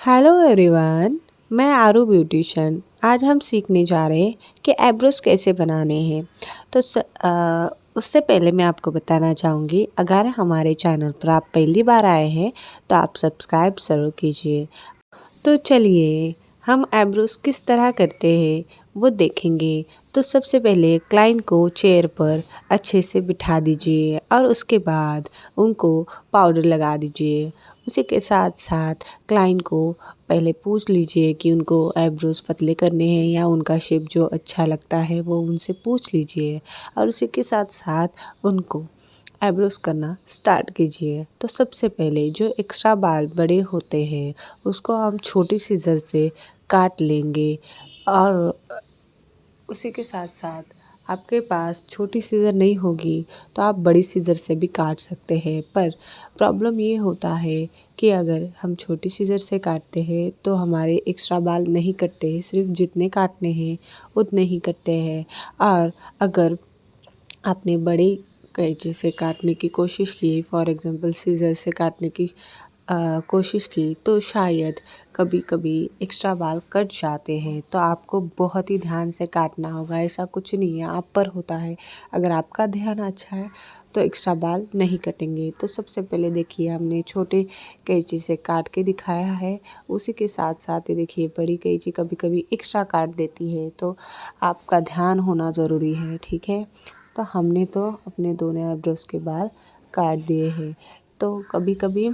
Hello everyone. मैं आरू beautician. आज हम सीखने जा रहे हैं कि आईब्रोज कैसे बनाने हैं। तो उससे पहले मैं आपको बताना चाहूँगी, अगर हमारे चैनल पर आप पहली बार आए हैं तो आप सब्सक्राइब ज़रूर कीजिए। तो चलिए हम आईब्रोज किस तरह करते हैं वो देखेंगे। तो सबसे पहले क्लाइंट को चेयर पर अच्छे से बिठा दीजिए और उसके बाद उनको पाउडर लगा दीजिए। उसी के साथ साथ क्लाइंट को पहले पूछ लीजिए कि उनको आईब्रोज पतले करने हैं या उनका शेप जो अच्छा लगता है वो उनसे पूछ लीजिए और उसी के साथ साथ उनको आईब्रोज करना स्टार्ट कीजिए। तो सबसे पहले जो एक्स्ट्रा बाल बड़े होते हैं उसको हम छोटी सीजर से काट लेंगे और उसी के साथ साथ आपके पास छोटी सीज़र नहीं होगी तो आप बड़ी सीज़र से भी काट सकते हैं। पर प्रॉब्लम ये होता है कि अगर हम छोटी सीज़र से काटते हैं तो हमारे एक्स्ट्रा बाल नहीं कटते हैं, सिर्फ जितने काटने हैं उतने ही कटते हैं। और अगर आपने बड़ी कैंची से काटने की कोशिश की, फॉर एग्ज़ाम्पल सीज़र से काटने की कोशिश की, तो शायद कभी कभी एक्स्ट्रा बाल कट जाते हैं। तो आपको बहुत ही ध्यान से काटना होगा। ऐसा कुछ नहीं है, आप पर होता है। अगर आपका ध्यान अच्छा है तो एक्स्ट्रा बाल नहीं कटेंगे। तो सबसे पहले देखिए हमने छोटे कैंची से काट के दिखाया है। उसी के साथ साथ ये देखिए बड़ी कैंची कभी कभी एक्स्ट्रा काट देती है, तो आपका ध्यान होना ज़रूरी है। ठीक है, तो हमने तो अपने दोनों आईब्रोज के बाल काट दिए हैं। तो कभी कभी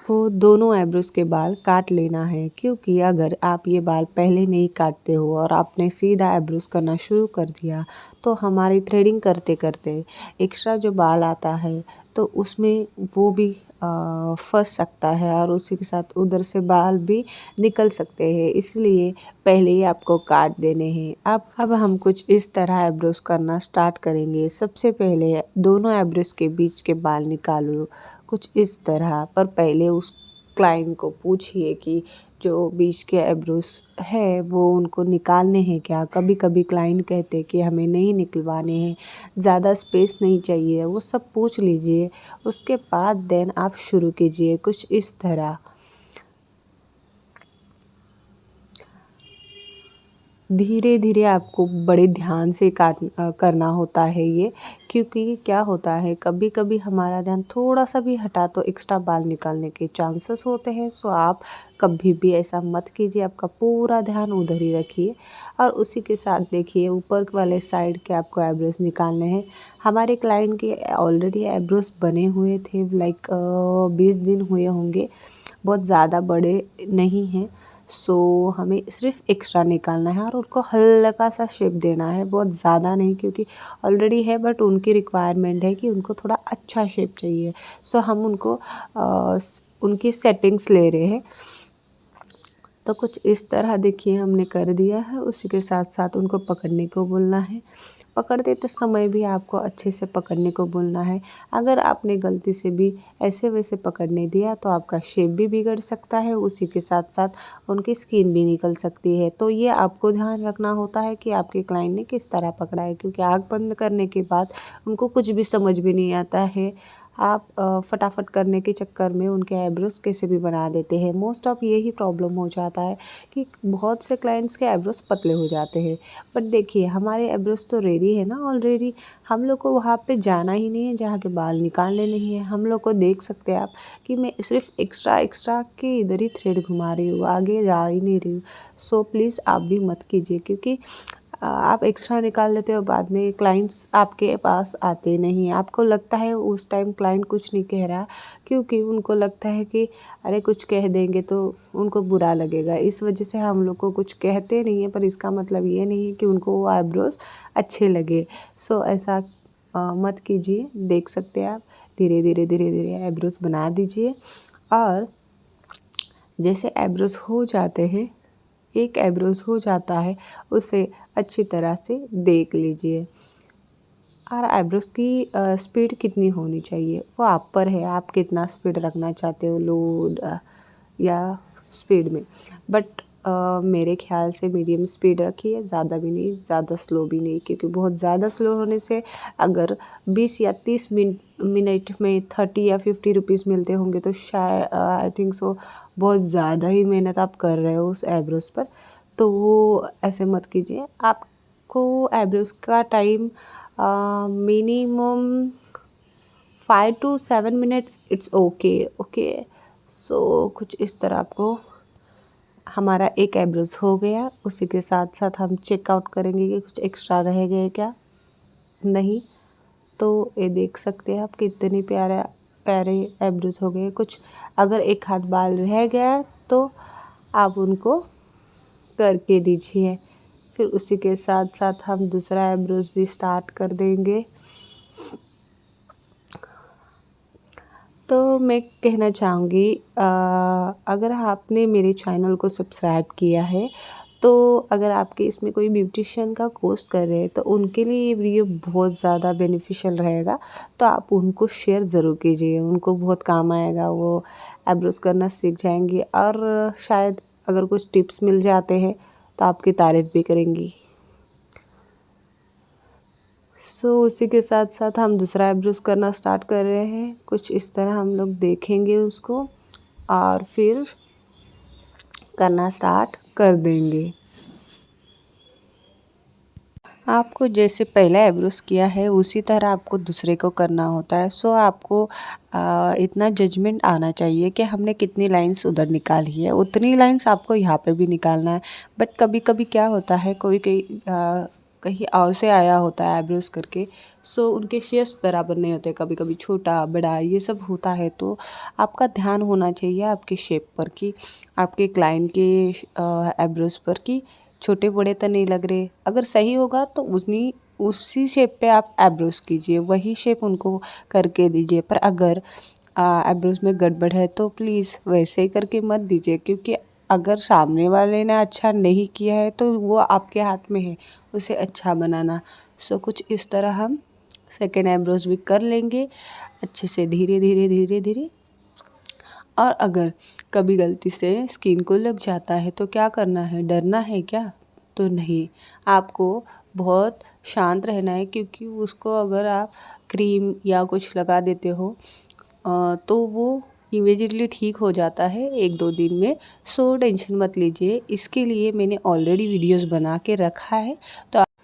आपको दोनों आईब्रोज के बाल काट लेना है, क्योंकि अगर आप ये बाल पहले नहीं काटते हो और आपने सीधा आईब्रोज करना शुरू कर दिया तो हमारी थ्रेडिंग करते करते एक्स्ट्रा जो बाल आता है तो उसमें वो भी फंस सकता है और उसी के साथ उधर से बाल भी निकल सकते हैं। इसलिए पहले ही आपको काट देने हैं। अब हम कुछ इस तरह आईब्रोज करना स्टार्ट करेंगे। सबसे पहले दोनों आईब्रोज के बीच के बाल निकालो कुछ इस तरह। पर पहले उस क्लाइंट को पूछिए कि जो बीच के आईब्रोज है वो उनको निकालने हैं क्या। कभी कभी क्लाइंट कहते हैं कि हमें नहीं निकलवाने हैं, ज़्यादा स्पेस नहीं चाहिए, वो सब पूछ लीजिए। उसके बाद देन आप शुरू कीजिए कुछ इस तरह। धीरे धीरे आपको बड़े ध्यान से करना होता है ये, क्योंकि क्या होता है कभी कभी हमारा ध्यान थोड़ा सा भी हटा तो एक्स्ट्रा बाल निकालने के चांसेस होते हैं। सो आप कभी भी ऐसा मत कीजिए, आपका पूरा ध्यान उधर ही रखिए। और उसी के साथ देखिए ऊपर वाले साइड के आपको आईब्रोज निकालने हैं। हमारे क्लाइंट के ऑलरेडी आईब्रोज बने हुए थे, लाइक 20 दिन हुए होंगे, बहुत ज़्यादा बड़े नहीं हैं। सो हमें सिर्फ एक्स्ट्रा निकालना है और उनको हल्का सा शेप देना है, बहुत ज़्यादा नहीं, क्योंकि ऑलरेडी है बट उनकी रिक्वायरमेंट है कि उनको थोड़ा अच्छा शेप चाहिए। सो हम उनको उनकी सेटिंग्स ले रहे हैं। तो कुछ इस तरह देखिए हमने कर दिया है। उसी के साथ साथ उनको पकड़ने को बोलना है। पकड़ते तो समय भी आपको अच्छे से पकड़ने को बोलना है। अगर आपने गलती से भी ऐसे वैसे पकड़ने दिया तो आपका शेप भी बिगड़ सकता है, उसी के साथ साथ उनकी स्किन भी निकल सकती है। तो ये आपको ध्यान रखना होता है कि आपके क्लाइंट ने किस तरह पकड़ा है, क्योंकि आँख बंद करने के बाद उनको कुछ भी समझ भी नहीं आता है। आप फटाफट करने के चक्कर में उनके आईब्रोज कैसे भी बना देते हैं। मोस्ट ऑफ यही प्रॉब्लम हो जाता है कि बहुत से क्लाइंट्स के आईब्रोज पतले हो जाते हैं। बट देखिए हमारे आईब्रोज तो रेडी है ना ऑलरेडी। हम लोग को वहाँ पे जाना ही नहीं है जहाँ के बाल निकालने नहीं है। हम लोग को देख सकते हैं आप कि मैं सिर्फ एक्स्ट्रा एक्स्ट्रा के इधर ही थ्रेड घुमा रही हूँ, आगे जा ही नहीं रही हूँ। सो प्लीज़ आप भी मत कीजिए, क्योंकि आप एक्स्ट्रा निकाल लेते हो, बाद में क्लाइंट्स आपके पास आते नहीं। आपको लगता है उस टाइम क्लाइंट कुछ नहीं कह रहा, क्योंकि उनको लगता है कि अरे कुछ कह देंगे तो उनको बुरा लगेगा। इस वजह से हम लोग को कुछ कहते नहीं हैं, पर इसका मतलब ये नहीं है कि उनको वो आईब्रोज अच्छे लगे। सो ऐसा मत कीजिए। देख सकते हैं आप, धीरे धीरे धीरे धीरे आईब्रोज बना दीजिए। और जैसे आईब्रोज हो जाते हैं, एक आईब्रोज हो जाता है, उसे अच्छी तरह से देख लीजिए। और आईब्रोज की स्पीड कितनी होनी चाहिए वो आप पर है, आप कितना स्पीड रखना चाहते हो, लो या स्पीड में। बट मेरे ख्याल से मीडियम स्पीड रखिए, ज़्यादा भी नहीं ज़्यादा स्लो भी नहीं, क्योंकि बहुत ज़्यादा स्लो होने से अगर 20 या 30 मिनट में 30 या 50 रुपीज़ मिलते होंगे तो शायद आई थिंक सो बहुत ज़्यादा ही मेहनत आप कर रहे हो उस आईब्रोज़ पर। तो वो ऐसे मत कीजिए। आपको आईब्रोज़ का time minimum 5 to 7 minutes it's okay. Okay, so कुछ इस तरह आपको हमारा एक आईब्रोज़ हो गया। उसी के साथ साथ हम चेकआउट करेंगे कि कुछ एक्स्ट्रा रह गए क्या, नहीं। तो ये देख सकते हैं आप कितने प्यारे प्यारे आईब्रोज़ हो गए। कुछ अगर एक हाथ बाल रह गया तो आप उनको करके दीजिए। फिर उसी के साथ साथ हम दूसरा आईब्रोज़ भी स्टार्ट कर देंगे। तो मैं कहना चाहूँगी अगर आपने मेरे चैनल को सब्सक्राइब किया है तो अगर आपके इसमें कोई ब्यूटिशियन का कोर्स कर रहे हैं तो उनके लिए ये वीडियो बहुत ज़्यादा बेनिफिशियल रहेगा। तो आप उनको शेयर ज़रूर कीजिए, उनको बहुत काम आएगा। वो आईब्रोज़ करना सीख जाएंगी और शायद अगर कुछ टिप्स मिल जाते हैं तो आपकी तारीफ़ भी करेंगी। सो उसी के साथ साथ हम दूसरा आईब्रोज़ करना स्टार्ट कर रहे हैं। कुछ इस तरह हम लोग देखेंगे उसको और फिर करना स्टार्ट कर देंगे। आपको जैसे पहला आईब्रोज़ किया है उसी तरह आपको दूसरे को करना होता है। सो आपको इतना जजमेंट आना चाहिए कि हमने कितनी लाइंस उधर निकाली है उतनी लाइंस आपको यहाँ पे भी निकालना है। बट कभी कभी क्या होता है, कोई कहीं और से आया होता है आईब्रोज़ करके, सो उनके शेप्स बराबर नहीं होते, कभी कभी छोटा बड़ा ये सब होता है। तो आपका ध्यान होना चाहिए आपके शेप पर कि आपके क्लाइंट के आईब्रोज़ पर कि छोटे बड़े तो नहीं लग रहे। अगर सही होगा तो उसी शेप पे आप आईब्रोज़ कीजिए, वही शेप उनको करके दीजिए। पर अगर आईब्रोज़ में गड़बड़ है तो प्लीज़ वैसे ही करके मत दीजिए, क्योंकि अगर सामने वाले ने अच्छा नहीं किया है तो वो आपके हाथ में है उसे अच्छा बनाना। सो कुछ इस तरह हम सेकेंड आईब्रोज़ भी कर लेंगे अच्छे से, धीरे धीरे धीरे धीरे। और अगर कभी गलती से स्किन को लग जाता है तो क्या करना है, डरना है क्या? तो नहीं, आपको बहुत शांत रहना है, क्योंकि उसको अगर आप क्रीम या कुछ लगा देते हो तो वो इमीडिएटली ठीक हो जाता है 1-2 दिन में। सो टेंशन मत लीजिए, इसके लिए मैंने ऑलरेडी वीडियोस बना के रखा है।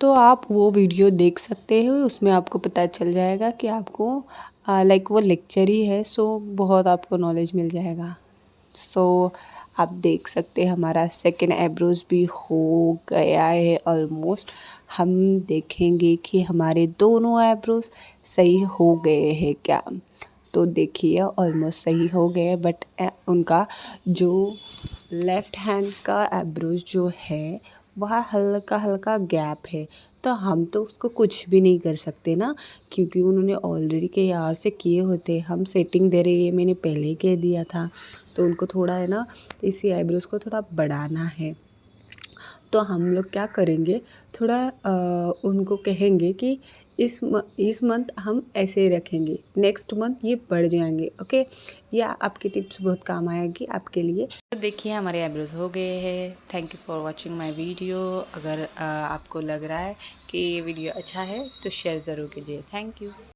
तो आप वो वीडियो देख सकते हो, उसमें आपको पता चल जाएगा कि आपको लाइक वो लेक्चर ही है। सो बहुत आपको नॉलेज मिल जाएगा। सो आप देख सकते हैं हमारा सेकेंड आईब्रोज़ भी हो गया है ऑलमोस्ट। हम देखेंगे कि हमारे दोनों आईब्रोज़ सही हो गए हैं क्या। तो देखिए ऑलमोस्ट सही हो गए, बट उनका जो लेफ़्ट हैंड का आईब्रोज़ जो है वह हल्का हल्का गैप है। तो हम तो उसको कुछ भी नहीं कर सकते ना, क्योंकि उन्होंने ऑलरेडी के यहाँ से किए होते। हम सेटिंग दे रहे हैं, मैंने पहले ही कह दिया था। तो उनको थोड़ा है ना, इसी आईब्रोज़ को थोड़ा बढ़ाना है। तो हम लोग क्या करेंगे, थोड़ा उनको कहेंगे कि इस मंथ हम ऐसे ही रखेंगे, नेक्स्ट मंथ ये बढ़ जाएंगे। ओके, या आपकी टिप्स बहुत काम आएगी आपके लिए। तो देखिए हमारे आईब्रोज़ हो गए हैं। Thank you for watching my video. अगर आपको लग रहा है कि ये वीडियो अच्छा है तो शेयर ज़रूर कीजिए। Thank you.